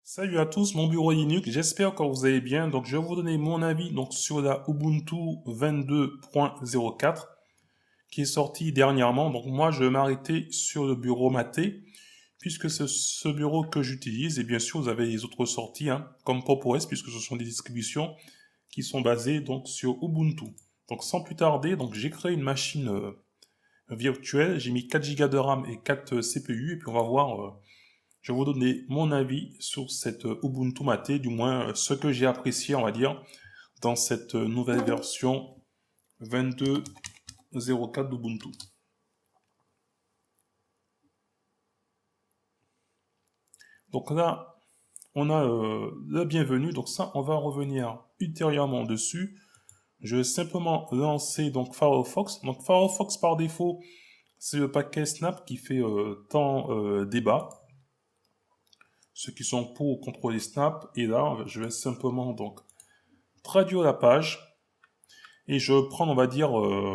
Salut à tous, mon bureau Linux, j'espère que vous allez bien. Donc, je vais vous donner mon avis sur la Ubuntu 22.04 qui est sortie dernièrement. Donc, moi, je vais m'arrêter sur le bureau Mate puisque c'est ce bureau que j'utilise. Et bien sûr, vous avez les autres sorties, hein, comme Pop! OS, puisque ce sont des distributions qui sont basées donc sur Ubuntu. Donc, sans plus tarder, donc j'ai créé une machine virtuelle. J'ai mis 4 Go de RAM et 4 CPU. Et puis, on va voir. Je vais vous donner mon avis sur cette Ubuntu Mate, du moins ce que j'ai apprécié, on va dire, dans cette nouvelle version 22.04 d'Ubuntu. Donc là, on a le bienvenu, donc ça, on va revenir ultérieurement dessus. Je vais simplement lancer donc Firefox. Donc Firefox par défaut, c'est le paquet Snap qui fait tant débat. Ceux qui sont pour contrôler Snap, et là, je vais simplement donc traduire la page. Et je prends, on va dire,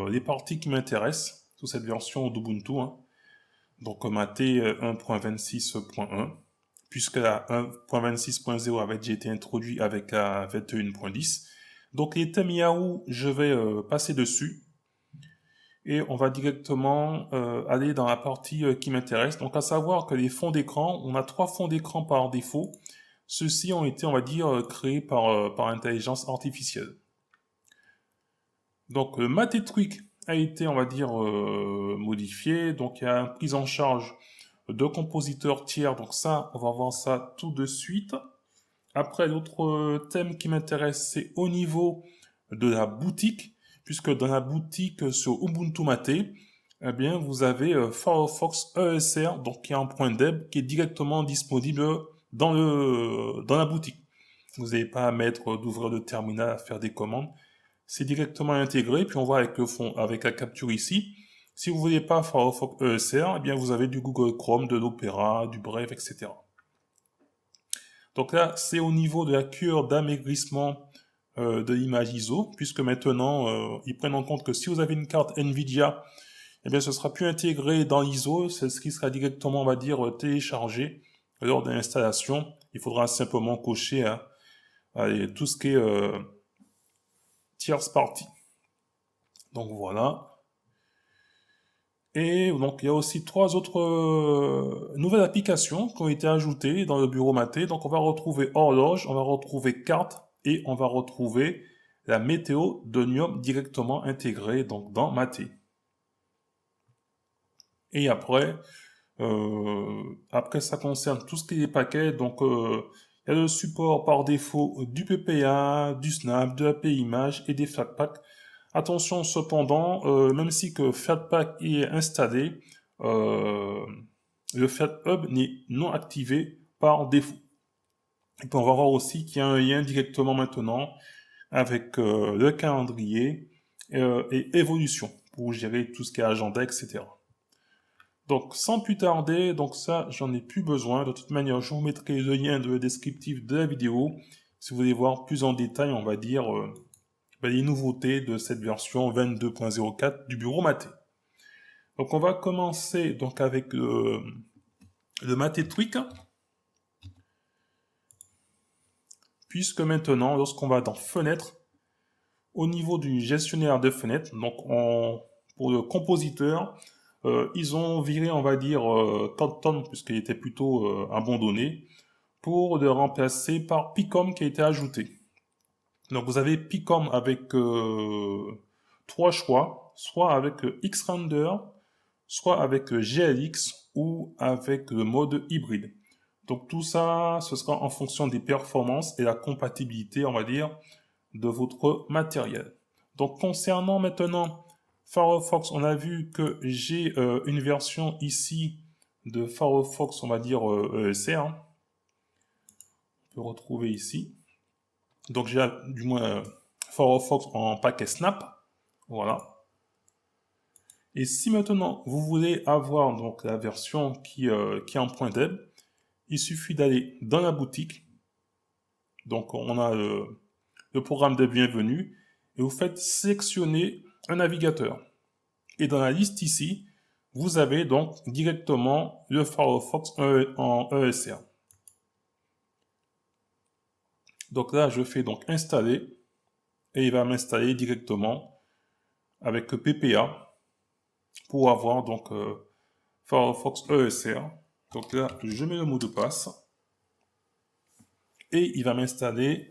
les parties qui m'intéressent sur cette version d'Ubuntu. Hein. Donc, Mate 1.26.1, puisque la 1.26.0 avait déjà été introduit avec la 21.10. Donc, les thèmes Yahoo, je vais passer dessus. Et on va directement aller dans la partie qui m'intéresse. Donc, à savoir que les fonds d'écran, on a 3 fonds d'écran par défaut. Ceux-ci ont été, on va dire, créés par intelligence artificielle. Donc, le Matetruc a été, on va dire, modifié. Donc, il y a une prise en charge de compositeurs tiers. Donc, ça, on va voir ça tout de suite. Après, l'autre thème qui m'intéresse, c'est au niveau de la boutique. Puisque dans la boutique sur Ubuntu Mate, eh bien, vous avez Firefox ESR, donc qui est un point deb, qui est directement disponible dans la boutique. Vous n'avez pas à mettre d'ouvrir le terminal à faire des commandes. C'est directement intégré, puis on voit avec le fond, avec la capture ici. Si vous ne voulez pas Firefox ESR, eh bien vous avez du Google Chrome, de l'Opera, du Brave, etc. Donc là, c'est au niveau de la cure d'amaigrissement de l'image ISO, puisque maintenant, ils prennent en compte que si vous avez une carte NVIDIA, eh bien ce sera plus intégré dans l'ISO, c'est ce qui sera directement, on va dire, téléchargé lors de l'installation. Il faudra simplement cocher hein, allez, tout ce qui est tierce partie. Donc voilà. Et donc il y a aussi 3 autres nouvelles applications qui ont été ajoutées dans le bureau Mate. Donc on va retrouver horloge, on va retrouver carte et on va retrouver la météo de Niom directement intégrée donc dans Mate. Et après ça concerne tout ce qui est paquets. Donc il y a le support par défaut du PPA, du Snap, de l'API Image et des Flatpak. Attention cependant, même si que Flatpak est installé, euh, le FlatHub n'est non activé par défaut. Et puis on va voir aussi qu'il y a un lien directement maintenant avec le calendrier et évolution pour gérer tout ce qui est agenda, etc. Donc sans plus tarder, donc ça j'en ai plus besoin. De toute manière, je vous mettrai le lien de descriptif de la vidéo si vous voulez voir plus en détail, on va dire les nouveautés de cette version 22.04 du bureau Mate. Donc on va commencer donc avec le Mate Tweak, puisque maintenant lorsqu'on va dans Fenêtre, au niveau du gestionnaire de fenêtres, donc pour le compositeur, ils ont viré on va dire Cotton puisqu'il était plutôt abandonné pour le remplacer par Picom qui a été ajouté. Donc vous avez Picom avec 3 choix, soit avec Xrender, soit avec GLX ou avec le mode hybride. Donc tout ça, ce sera en fonction des performances et la compatibilité, on va dire, de votre matériel. Donc concernant maintenant Firefox, on a vu que j'ai une version ici de Firefox, on va dire ESR. On peut retrouver ici. Donc j'ai du moins Firefox en paquet Snap. Voilà. Et si maintenant vous voulez avoir donc la version qui est en point deb, il suffit d'aller dans la boutique. Donc on a le programme de bienvenue et vous faites sélectionner un navigateur. Et dans la liste ici, vous avez donc directement le Firefox en ESR. Donc là, je fais donc installer et il va m'installer directement avec PPA pour avoir donc Firefox ESR. Donc là, je mets le mot de passe et il va m'installer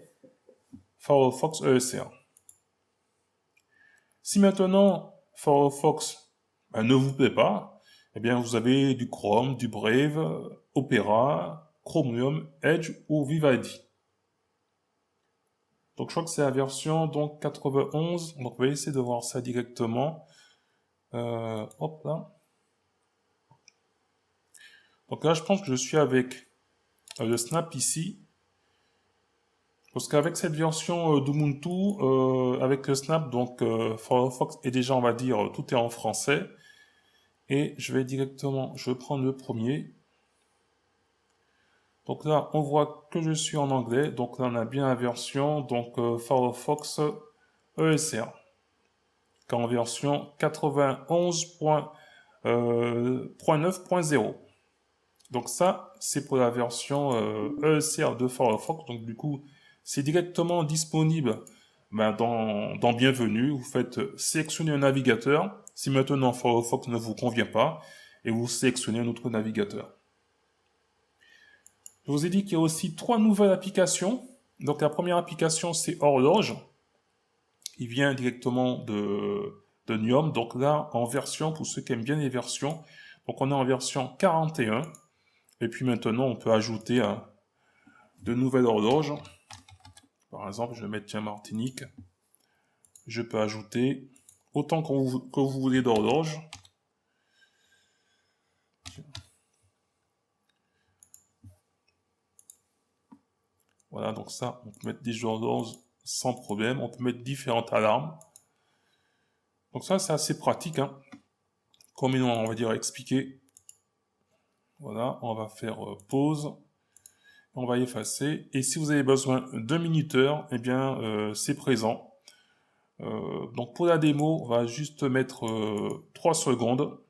Firefox ESR. Si maintenant Firefox ne vous plaît pas, eh bien vous avez du Chrome, du Brave, Opera, Chromium, Edge ou Vivaldi. Donc je crois que c'est la version donc 91. Donc on va essayer de voir ça directement. Hop là. Donc là je pense que je suis avec le Snap ici. Parce qu'avec cette version d'Ubuntu, avec le Snap, donc Firefox est déjà, on va dire, tout est en français. Et je vais directement, je vais prendre le premier. Donc là, on voit que je suis en anglais. Donc là, on a bien la version donc Firefox ESR, qui est en version 91.9.0. Donc ça, c'est pour la version ESR de Firefox. Donc du coup, c'est directement disponible dans Bienvenue. Vous faites sélectionner un navigateur. Si maintenant Firefox ne vous convient pas, et vous sélectionnez un autre navigateur. Je vous ai dit qu'il y a aussi 3 nouvelles applications. Donc la première application, c'est Horloge. Il vient directement de Niom. Donc là, en version, pour ceux qui aiment bien les versions, donc on est en version 41. Et puis maintenant, on peut ajouter de nouvelles horloges. Par exemple, je vais mettre Martinique. Je peux ajouter autant que vous voulez d'horloges. Voilà, donc ça, on peut mettre des horloges sans problème. On peut mettre différentes alarmes. Donc ça, c'est assez pratique, hein. Comme on va dire expliquer. Voilà, on va faire pause. On va effacer. Et si vous avez besoin d'un minuteur, eh bien, c'est présent. Donc pour la démo, on va juste mettre 3 secondes.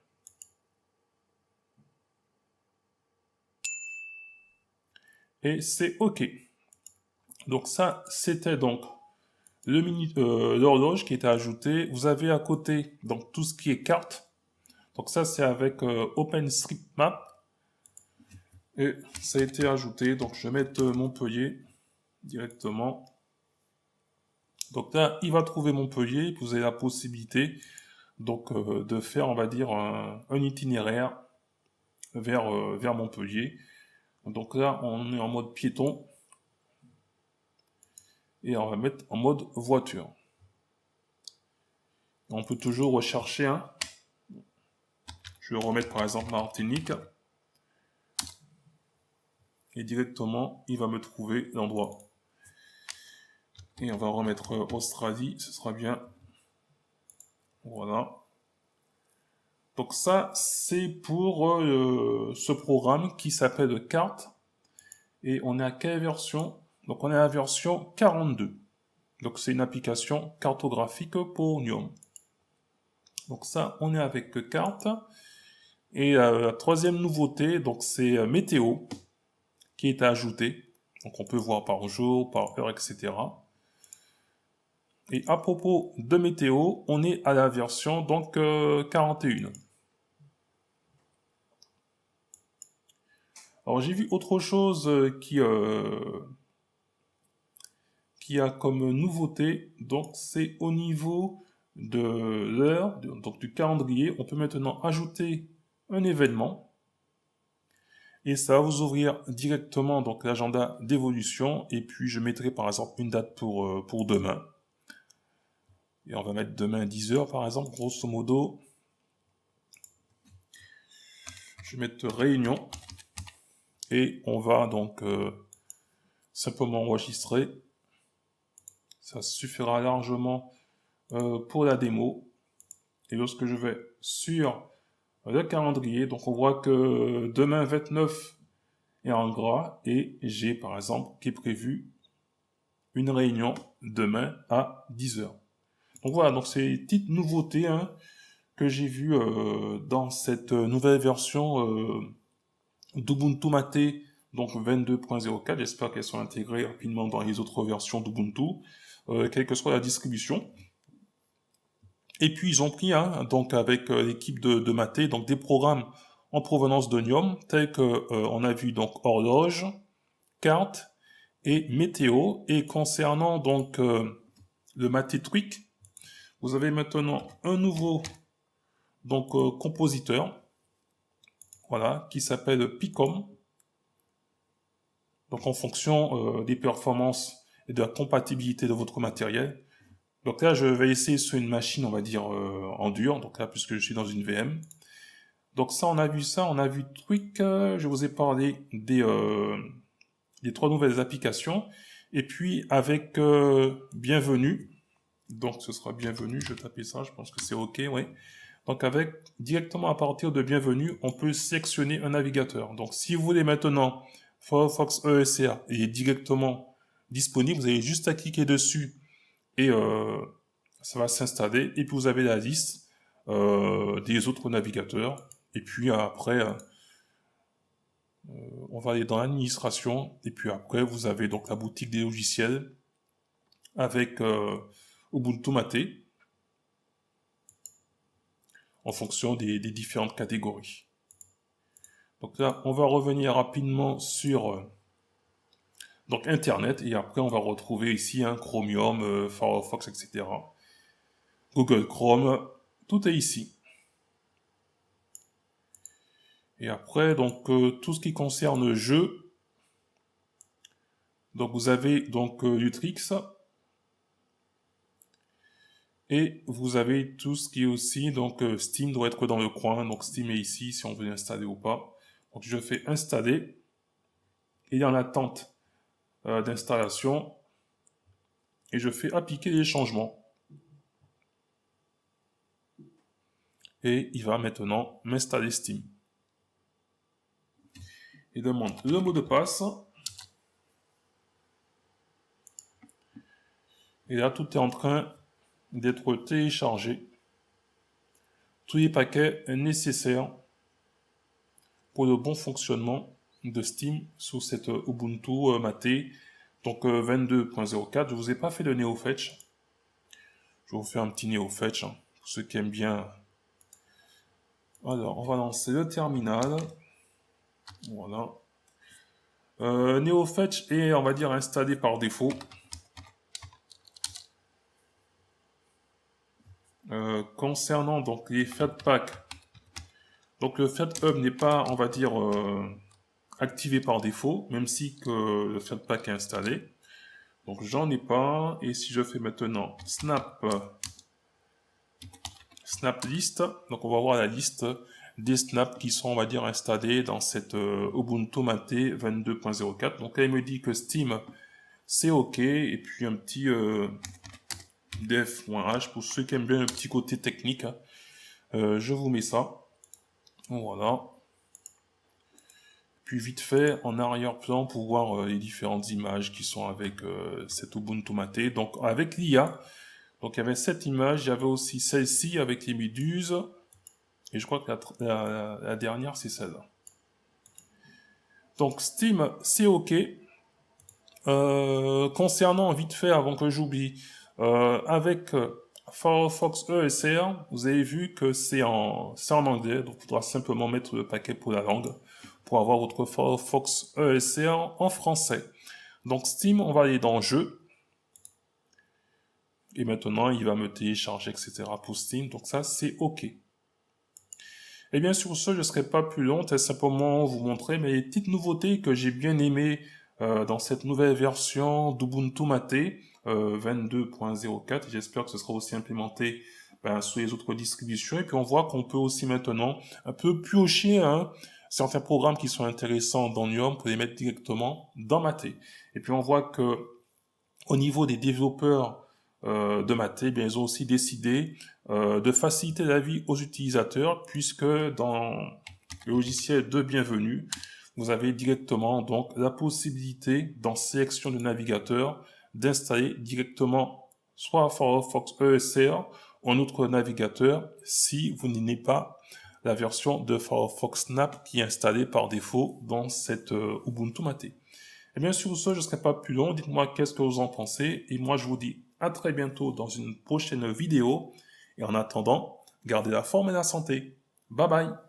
Et c'est OK. Donc ça, c'était donc l'horloge qui était ajoutée. Vous avez à côté donc tout ce qui est carte. Donc ça, c'est avec OpenStreetMap. Et ça a été ajouté. Donc je vais mettre Montpellier directement. Donc là, il va trouver Montpellier. Vous avez la possibilité donc de faire, on va dire, un itinéraire vers Montpellier. Donc là, on est en mode piéton. Et on va mettre en mode voiture. On peut toujours rechercher un. Je vais remettre par exemple Martinique. Et directement, il va me trouver l'endroit. Et on va remettre Australie, ce sera bien. Voilà. Donc ça, c'est pour ce programme qui s'appelle Carte. Et on est à quelle version? Donc on est à la version 42. Donc c'est une application cartographique pour Niom. Donc ça, on est avec Carte. Et la troisième nouveauté, donc c'est Météo, qui est ajouté. Donc on peut voir par jour, par heure, etc. Et à propos de Météo, on est à la version donc 41. Alors j'ai vu autre chose qui a comme nouveauté, donc c'est au niveau de l'heure, donc du calendrier, on peut maintenant ajouter un événement et ça va vous ouvrir directement donc l'agenda d'évolution et puis je mettrai par exemple une date pour demain. Et on va mettre demain 10h par exemple, grosso modo. Je vais mettre réunion et on va donc simplement enregistrer. Ça suffira largement pour la démo. Et lorsque je vais sur le calendrier, donc on voit que demain 29 est en gras et j'ai par exemple qui est prévu une réunion demain à 10h. Donc voilà, donc c'est une petite nouveauté que j'ai vue dans cette nouvelle version d'Ubuntu Mate donc 22.04. J'espère qu'elles sont intégrées rapidement dans les autres versions d'Ubuntu, quelle que soit la distribution. Et puis ils ont pris, donc avec l'équipe de Maté, donc des programmes en provenance de Niom, tels que on a vu donc horloge, carte et météo. Et concernant donc le Maté Tweak, vous avez maintenant un nouveau donc compositeur, voilà, qui s'appelle Picom. Donc en fonction des performances et de la compatibilité de votre matériel. Donc là, je vais essayer sur une machine, on va dire, en dur. Donc là, puisque je suis dans une VM. Donc ça, on a vu Tweak. Je vous ai parlé des 3 nouvelles applications. Et puis avec Bienvenue. Donc ce sera Bienvenue, je vais taper ça, je pense que c'est OK, oui. Donc avec, directement à partir de Bienvenue, on peut sélectionner un navigateur. Donc si vous voulez maintenant Firefox ESR est directement disponible, vous avez juste à cliquer dessus et ça va s'installer. Et puis vous avez la liste des autres navigateurs. Et puis après, on va aller dans l'administration. Et puis après, vous avez donc la boutique des logiciels avec Ubuntu Maté en fonction des différentes catégories. Donc là, on va revenir rapidement sur donc Internet, et après on va retrouver ici Chromium, Firefox, etc. Google Chrome, tout est ici. Et après, donc tout ce qui concerne jeux, donc vous avez donc Utrix, et vous avez tout ce qui est aussi, donc Steam doit être dans le coin, donc Steam est ici si on veut l'installer ou pas. Donc je fais installer, et en attente d'installation, et je fais appliquer les changements. Et il va maintenant m'installer Steam. Il demande le mot de passe. Et là, tout est en train d'être téléchargé. Tous les paquets nécessaires pour le bon fonctionnement de Steam sous cette Ubuntu Maté, donc 22.04. Je vous ai pas fait de NeoFetch. Je vais vous faire un petit NeoFetch pour ceux qui aiment bien. Alors, on va lancer le terminal. Voilà. NeoFetch est, on va dire, installé par défaut. Concernant donc les Flatpak, donc le FlatHub n'est pas, on va dire, activé par défaut, même si que le Flatpak est installé. Donc j'en ai pas, et si je fais maintenant snap list, donc on va voir la liste des snaps qui sont, on va dire, installés dans cette Ubuntu Maté 22.04. Donc là il me dit que Steam c'est OK, et puis un petit dev.h pour ceux qui aiment bien le petit côté technique. Je vous mets ça. Voilà. Puis vite fait, en arrière-plan, pour voir les différentes images qui sont avec cette Ubuntu Maté. Donc avec l'IA, donc il y avait cette image, il y avait aussi celle-ci avec les méduses. Et je crois que la dernière, c'est celle-là. Donc Steam, c'est OK. Concernant, vite fait, avant que j'oublie, avec Firefox ESR, vous avez vu que c'est en anglais, donc il faudra simplement mettre le paquet pour la langue pour avoir votre Firefox ESR en français. Donc Steam, on va aller dans Jeux. Et maintenant, il va me télécharger, etc. pour Steam. Donc ça, c'est OK. Et bien sur ce, je ne serai pas plus long, c'est simplement vous montrer mes petites nouveautés que j'ai bien aimées dans cette nouvelle version d'Ubuntu Maté 22.04. J'espère que ce sera aussi implémenté sur les autres distributions. Et puis on voit qu'on peut aussi maintenant un peu piocher certains programmes qui sont intéressants dans Niom pour les mettre directement dans Maté. Et puis on voit que au niveau des développeurs de Maté, ils ont aussi décidé de faciliter la vie aux utilisateurs, puisque dans le logiciel de Bienvenue, vous avez directement donc la possibilité, dans sélection de navigateur, d'installer directement soit Firefox ESR ou un autre navigateur si vous n'y n'êtes pas la version de Firefox Snap qui est installée par défaut dans cette Ubuntu Mate. Et bien sur ce, je ne serai pas plus long, dites-moi qu'est-ce que vous en pensez, et moi je vous dis à très bientôt dans une prochaine vidéo, et en attendant, gardez la forme et la santé. Bye bye.